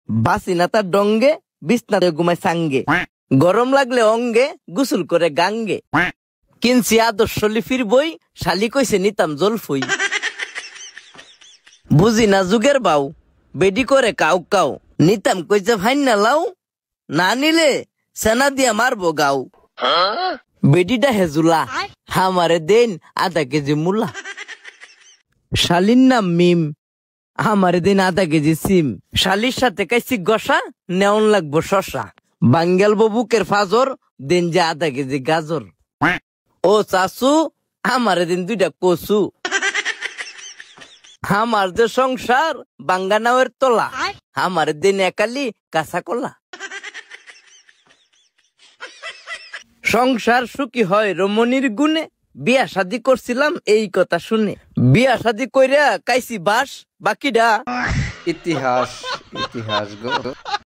বাসি না তার ডঙ্গে, বিছনাতে ঘুমায় সাঙ্গে, গরম লাগলে অঙ্গে, গোসল করে গাঙ্গে। কিনছি আদর্শ লিপির বই, শালি কইছে নিতাম জলফই। বুঝি না যুগের বাউ, বেডি করে কাউ কাউ, নিতাম কইছে ভাই না লাউ, না নিলে সেনা দিয়া মারবো গাও। বেডিটা হেজুলা, আমারে দেন আধা কেজি মুলা। শালির নাম মিম, আমারে দিন আধা কেজি সিম। শালির সাথে কাইছি গসা, নেওন লাগবো শশা। বাঙ্গাল বুকের ফাজর, দিন যে আধা কেজি গাজর। ও চাচু, আমারে দিন 2টা কচু। আমার যে সংসার বাঙ্গা নাওয়ের তোলা, আমার দিন একালি কাঁচা কলা। সংসার সুখী হয় রমণীর গুণে, বিয়া শাদি করছিলাম এই কথা শুনে। বিয়া শাদি কইরা কাইছি বাস, বাকিটা ইতিহাস, ইতিহাস গো।